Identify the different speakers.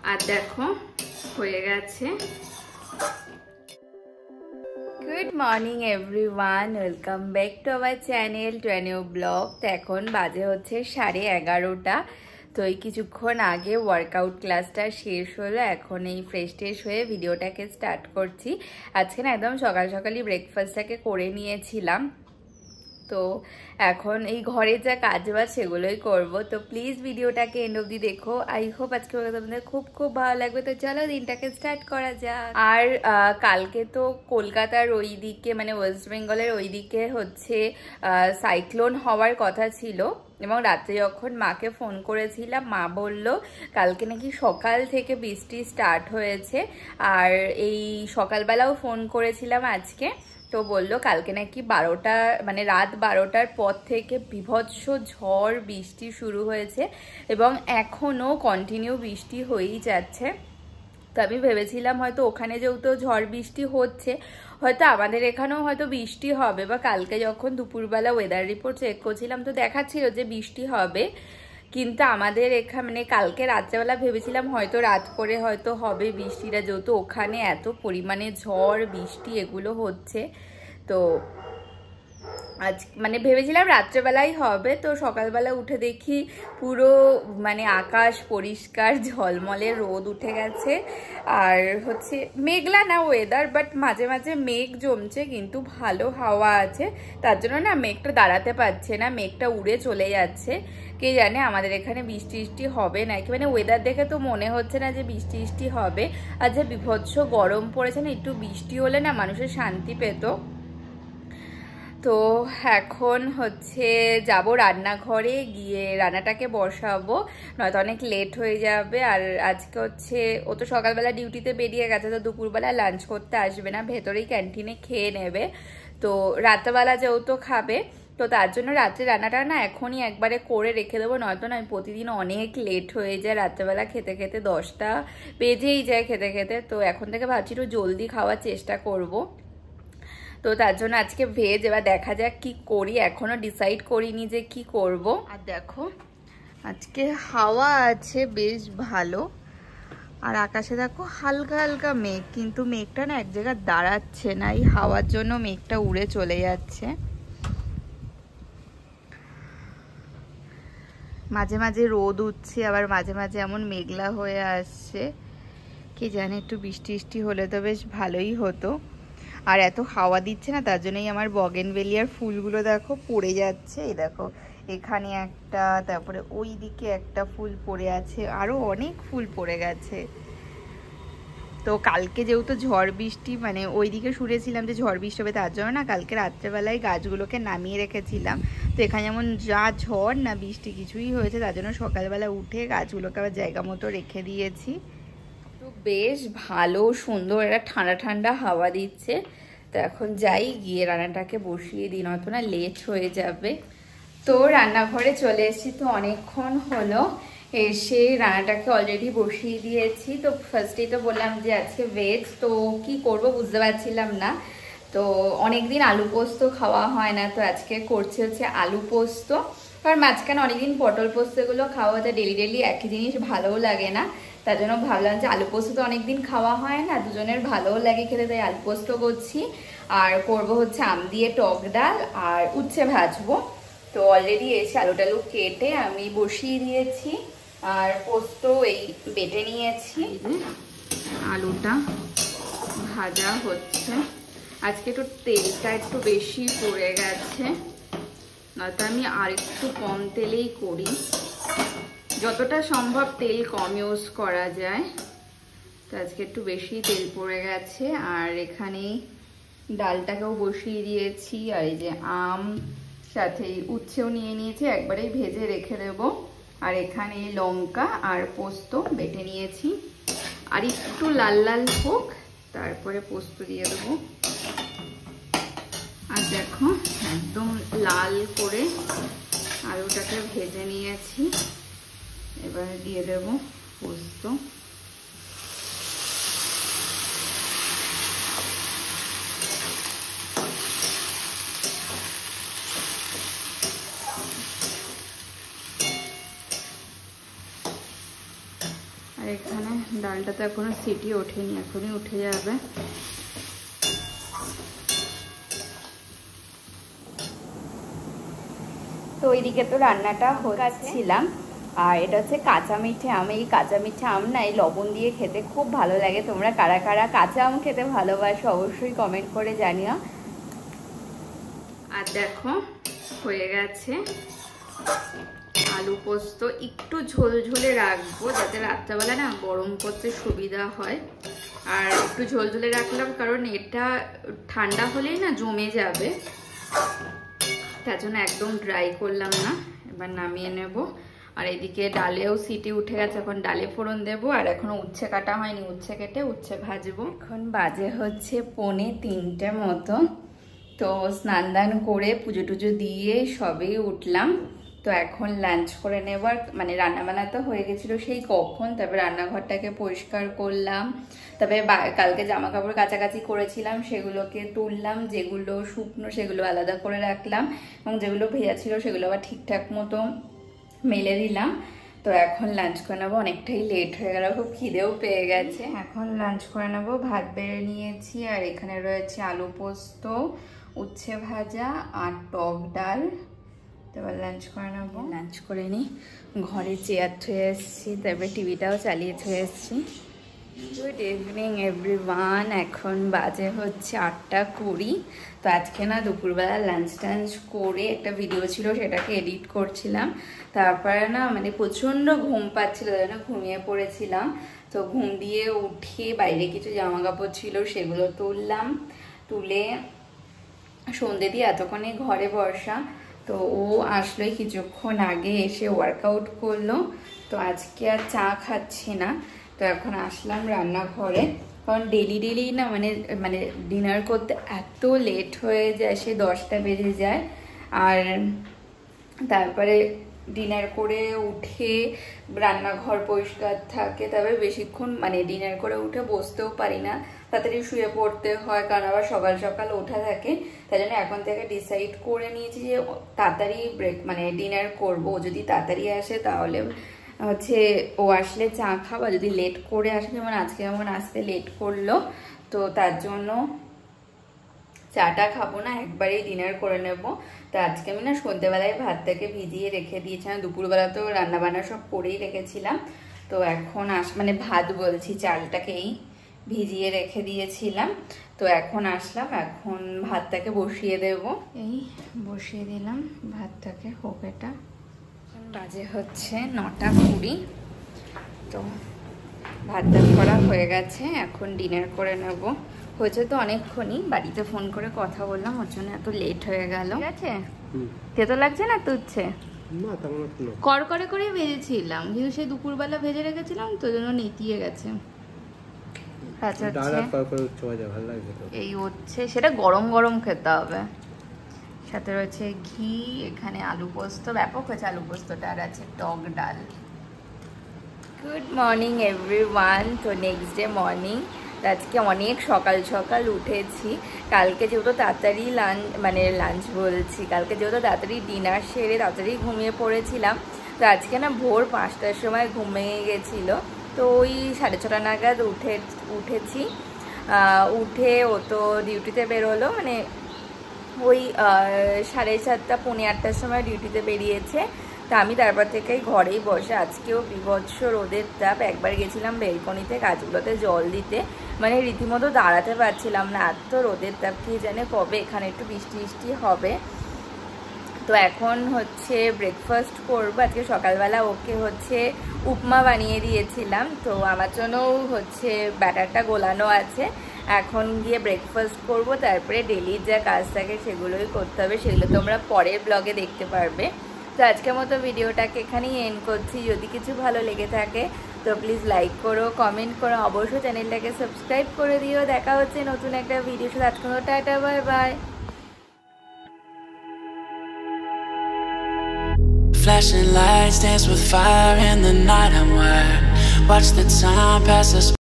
Speaker 1: আর দেখো হয়ে গেছে। Good morning everyone, welcome back to our channel to a new blog. তো এখন বাজে হচ্ছে 11:30। তো এই কিছুক্ষণ আগে ওয়ার্কআউট ক্লাসটা শেষ হলো, এখন এই ফ্রেশ ট্রেশ হয়ে ভিডিওটাকে স্টার্ট করছি। আজকে না একদম সকাল সকালই ব্রেকফাস্টটাকে করে নিয়েছিলাম। তো এখন এই ঘরে যা কাজ বাজ সেগুলোই করবো। তো প্লিজ ভিডিওটাকে এন্ড অবধি দেখো। আই হোপ আজকে তোমাদের খুব খুব ভালো লাগবে। তো চলো দিনটাকে স্টার্ট করা যাক। আর কালকে তো কলকাতার ওই দিকে মানে ওয়েস্ট বেঙ্গলের ওই দিকে হচ্ছে সাইক্লোন হওয়ার কথা ছিল, এবং রাত্রে যখন মাকে ফোন করেছিলাম মা বলল কালকে নাকি সকাল থেকে বৃষ্টি স্টার্ট হয়েছে। আর এই সকালবেলাও ফোন করেছিলাম আজকে, তো বললো কালকে নাকি 12টা মানে রাত 12টার পর থেকে বিভৎস ঝড় বৃষ্টি শুরু হয়েছে এবং এখনও কন্টিনিউ বৃষ্টি হয়েই যাচ্ছে। তো আমি ভেবেছিলাম হয়তো ওখানে যেহেতু ঝড় বৃষ্টি হচ্ছে হয়তো আমাদের এখানেও হয়তো বৃষ্টি হবে, বা কালকে যখন দুপুরবেলা ওয়েদার রিপোর্ট চেক করছিলাম তো দেখাচ্ছিল যে বৃষ্টি হবে, কিন্তু আমাদের এখানে মানে কালকে রাত্রেবেলা ভেবেছিলাম হয়তো রাত করে হয়তো হবে বৃষ্টিটা, যেহেতু ওখানে এত পরিমাণে ঝড় বৃষ্টি এগুলো হচ্ছে। তো আজ মানে ভেবেছিলাম রাত্রেবেলাই হবে, তো সকালবেলা উঠে দেখি পুরো মানে আকাশ পরিষ্কার ঝলমলে রোদ উঠে গেছে। আর হচ্ছে মেঘলা না ওয়েদার, বাট মাঝে মাঝে মেঘ জমছে, কিন্তু ভালো হাওয়া আছে, তার জন্য না মেঘটা দাঁড়াতে পারছে না, মেঘটা উড়ে চলে যাচ্ছে। কে জানে আমাদের এখানে বৃষ্টি বৃষ্টি হবে নাকি, মানে ওয়েদার দেখে তো মনে হচ্ছে না যে বৃষ্টি বৃষ্টি হবে। আর যে বিভৎস গরম পড়েছে না, একটু বৃষ্টি হলে না মানুষের শান্তি পেত। তো এখন হচ্ছে যাব রান্নাঘরে, গিয়ে রান্নাটাকে বসাবো, নয়তো অনেক লেট হয়ে যাবে। আর আজকে হচ্ছে ও তো সকালবেলা ডিউটিতে বেরিয়ে গেছে, তো দুপুরবেলা লাঞ্চ করতে আসবে না, ভেতরেই ক্যান্টিনে খেয়ে নেবে। তো রাত্রেবেলা যেহেতু খাবে, তো তার জন্য রাত্রে রান্নাটা না এখনই একবারে করে রেখে দেবো, নয়তো না প্রতিদিন অনেক লেট হয়ে যায়, রাত্রেবেলা খেতে খেতে 10টা বেজেই যায় খেতে খেতে। তো এখন থেকে ভাবছি একটু জলদি খাওয়ার চেষ্টা করব। তো তার জন্য আজকে ভেজ, এবার দেখা যাক কি করি, এখনো ডিসাইড করিনি যে কি করব। আর দেখো আজকে হাওয়া আছে বেশ ভালো, আর আকাশে দেখো হালকা হালকা মেঘ, কিন্তু মেঘটা না এক জায়গায় দাঁড়াচ্ছে না, এই হাওয়ার জন্য মেঘটা উড়ে চলে যাচ্ছে। মাঝে মাঝে রোদ উঠছে, আবার মাঝে মাঝে এমন মেঘলা হয়ে আসছে, কি জানে একটু বৃষ্টি বৃষ্টি হলে তো বেশ ভালোই হতো। আর এত হাওয়া দিচ্ছে না, তার জন্যই আমার বগেনভেলিয়ার ফুলগুলো দেখো পড়ে যাচ্ছে। এই দেখো এখানে একটা, তারপরে ওই দিকে একটা ফুল পড়ে আছে, আরো অনেক ফুল পড়ে গেছে। তো কালকে যেহেতু ঝড় বৃষ্টি মানে ওইদিকে শুনেছিলাম যে ঝড় বৃষ্টি হবে, তার জন্য না কালকে রাত্রেবেলায় গাছগুলোকে নামিয়ে রেখেছিলাম। তো এখানে যেমন যা ঝড় না বৃষ্টি কিছুই হয়েছে, তার জন্য সকালবেলা উঠে গাছগুলোকে আবার জায়গা মতো রেখে দিয়েছি। তো বেশ ভালো সুন্দর একটা ঠান্ডা ঠান্ডা হাওয়া দিচ্ছে। তো এখন যাই, গিয়ে রান্নাটাকে বসিয়ে দিই, নয়তো না লেট হয়ে যাবে। তো রান্নাঘরে চলে এসেছি, তো অনেকক্ষণ হলো এসে রান্নাটাকে অলরেডি বসিয়ে দিয়েছি। তো ফার্স্টেই তো বললাম যে আজকে ভেজ, তো কি করব বুঝতে পারছিলাম না। তো অনেকদিন আলু পোস্ত খাওয়া হয় না, তো আজকে করছে হচ্ছে আলু পোস্ত। আর মাঝখানে অনেকদিন পটল পোস্ত এগুলো খাওয়া যায়, ডেলি ডেলি একই জিনিস ভালোও লাগে না, তার জন্য ভাবলাম যে আলু পোস্ত তো অনেকদিন খাওয়া হয় না, দুজনের ভালোও লাগে খেতে, তাই আলু পোস্ত করছি। আর করব হচ্ছে আম দিয়ে টক ডাল আর উচ্ছে ভাজবো। তো অলরেডি এসে আলু টালু কেটে আমি বসিয়ে দিয়েছি, আর পোস্ত এই বেটে নিয়েছি। আলুটা ভাজা হচ্ছে, আজকে একটু তেলটা একটু বেশি পড়ে গেছে, নয়তো আমি আর একটু কম তেলেই করি, যতটা সম্ভব তেল কম ইউজ করা যায়। তো আজকে একটু বেশি তেল পড়ে গেছে। আর এখানে ডালটাকেও বসিয়ে দিয়েছি, আর এই যে আম সাথে উচ্ছেও নিয়ে নিয়েছি, একবারেই ভেজে রেখে দেব। আর এখানে লঙ্কা আর পোস্ত বেটে নিয়েছি, আর একটু লাল লাল হোক তারপরে পোস্ত দিয়ে দেবো। আর দেখো একদম লাল করে আলুটাকে ভেজে নিয়েছি, এবারে দিয়ে দেব পোস্ত। আর এখানে ডালটা তো এখনো সিটি ওঠেনি, এখনই উঠে যাবে। তো ওইদিকে তো রান্নাটা হচ্ছিলাম। আর এটা হচ্ছে কাঁচা মিঠে আম। এই কাঁচা মিঠে আম না এই লবণ দিয়ে খেতে খুব ভালো লাগে। তোমরা কারা কারা কাঁচা আম খেতে ভালোবাসো অবশ্যই কমেন্ট করে জানিও। আর দেখো হয়ে গেছে আলু পোস্ত। একটু ঝোলঝোলে রাখবো যাতে রাত্রেবেলা না গরম করতে সুবিধা হয়। আর একটু ঝোলঝোলে রাখলাম কারণ এটা ঠান্ডা হলেই না জমে যাবে, তার জন্য একদম ড্রাই করলাম না। এবার নামিয়ে নেব। আর এদিকে ডালেও সিটি উঠে গেছে, এখন ডালে ফোড়ন দেবো। আর এখনো উচ্ছে কাটা হয়নি, উচ্ছে কেটে উচ্ছে ভাজবো। এখন বাজে হচ্ছে 2:45 মতো। তো স্নান দান করে পুজো টুজো দিয়ে সবেই উঠলাম। তো এখন লাঞ্চ করে নেবার মানে রান্নাবান্না তো হয়ে গেছিলো সেই কখন। তারপরে রান্নাঘরটাকে পরিষ্কার করলাম। তারপরে কালকে জামা কাপড় কাচাকাচি করেছিলাম সেগুলোকে তুললাম, যেগুলো শুকনো সেগুলো আলাদা করে রাখলাম, এবং যেগুলো ভেজা ছিল সেগুলো আবার ঠিকঠাক মতো মেলে দিলাম। তো এখন লাঞ্চ করে নেবো। অনেকটাই লেট হয়ে গেল, খুব খিদেও পেয়ে গেছে। এখন লাঞ্চ করে নেবো। ভাত বেড়ে নিয়েছি আর এখানে রয়েছে আলু পোস্ত, উচ্ছে ভাজা আর টক ডাল। তো এবার লাঞ্চ করে নেবো। লাঞ্চ করে নিই। ঘরে চেয়ার থুয়ে এসেছি, তারপরে টিভিটাও চালিয়ে থুয়ে এসেছি। Good evening everyone. এখন বাজে হচ্ছে 8:20। তো আজকে না দুপুরবেলা লাঞ্চ টাঞ্চ করে একটা ভিডিও ছিল সেটাকে এডিট করছিলাম। তারপরে না মানে প্রচণ্ড ঘুম পাচ্ছিল, তাই জন্য ঘুমিয়ে পড়েছিলাম। তো ঘুম দিয়ে উঠে বাইরে কিছু জামা কাপড় ছিল সেগুলো তুললাম। তুলে সন্ধ্যে দিয়ে এতক্ষণে ঘরে বসা। তো ও আসলোই কিছুক্ষণ আগে, এসে ওয়ার্কআউট করলো। তো আজকে আর চা খাচ্ছি না। তো এখন আসলাম রান্নাঘরে, কারণ ডেলি না মানে ডিনার করতে এত লেট হয়ে যায়, সে 10টা বেজে যায়। আর তারপরে ডিনার করে উঠে রান্নাঘর পরিষ্কার থাকে, তারপরে বেশিক্ষণ মানে ডিনার করে উঠে বসতেও পারি না, তাড়াতাড়ি শুয়ে পড়তে হয়, কারণ আবার সকাল সকাল ওঠা থাকে। তাই জন্য এখন থেকে ডিসাইড করে নিয়েছি যে তাড়াতাড়ি মানে ডিনার করবো। যদি তাড়াতাড়ি আসে তাহলে হচ্ছে ও আসলে চা খাওয়া, যদি লেট করে আসে যেমন আজকে যেমন আসতে লেট করলো, তো তার জন্য চাটা খাবো না, একবারেই ডিনার করে নেব। তো আজকে আমি না সন্ধ্যেবেলায় ভাতটাকে ভিজিয়ে রেখে দিয়েছিলাম, দুপুরবেলা তো রান্নাবান্না সব করেই রেখেছিলাম। তো এখন মানে ভাত বলছি, চালটাকেই ভিজিয়ে রেখে দিয়েছিলাম। তো এখন আসলাম, এখন ভাতটাকে বসিয়ে দেব। এই বসিয়ে দিলাম ভাতটাকে, হোক এটা। বাজে হচ্ছে 9:20। তো ভাত করা হয়ে গেছে, এখন ডিনার করে নেব। হয়েছে তো অনেকক্ষণই, বাড়িতে ফোন করে কথা বললাম, ওর জন্য এত লেট হয়ে গেল। ঠিক আছে, তেতো লাগছে না তুচ্ছে? কড়কড়ে করে ভেজেছিলাম, কিন্তু সেই দুপুরবেলা ভেজে রেখেছিলাম তো জন্য নেতিয়ে গেছে। এই হচ্ছে সেটা গরম গরম খেতে হবে। সাথে রয়েছে ঘি, এখানে আলু পোস্ত, ব্যাপক হয়েছে আলু পোস্তটা, আর আছে টক ডাল। Good morning everyone. তো নেক্সট ডে মর্নিং। আজকে অনেক সকাল সকাল উঠেছি। কালকে যেহেতু তাড়াতাড়ি লাঞ্চ বলছি, কালকে যেহেতু তাড়াতাড়ি ডিনার সেরে তাড়াতাড়ি ঘুমিয়ে পড়েছিলাম। তো আজকে না ভোর 5টার সময় ঘুম ভেঙে গেছিলো। তো ওই 6:30 নাগাদ উঠেছি। উঠে ও তো ডিউটিতে বেরোলো, মানে ওই 7:30 পৌনে 8টার সময় ডিউটিতে বেরিয়েছে। তা আমি তারপর থেকেই ঘরেই বসে। আজকেও বিভৎস রোদের তাপ। একবার গেছিলাম বেলকনিতে গাছগুলোতে জল দিতে, মানে রীতিমতো দাঁড়াতে পারছিলাম না, এত রোদের তাপ। কি জানে কবে এখানে একটু বৃষ্টি বৃষ্টি হবে। তো এখন হচ্ছে ব্রেকফাস্ট করবো। আজকে সকালবেলা ওকে হচ্ছে উপমা বানিয়ে দিয়েছিলাম, তো আমার জন্যও হচ্ছে ব্যাটারটা গোলানো আছে। এখন গিয়ে ব্রেকফাস্ট করব, তারপরে ডেলির যা কাজ থাকে সেগুলোই করতে হবে, সেগুলো তোমরা পরের ব্লগে দেখতে পারবে। তো আজকের মতো ভিডিওটাকে এখানেই এন্ড করছি। যদি কিছু ভালো লেগে থাকে তো প্লিজ লাইক করো, কমেন্ট করো, অবশ্যই চ্যানেলটাকে সাবস্ক্রাইব করে দিও। দেখা হচ্ছে নতুন একটা ভিডিওর সাথে। আজকের মতো tata, bye bye.
Speaker 2: Flashing lights dance with fire in the night. I'm wired. Watch the time pass us.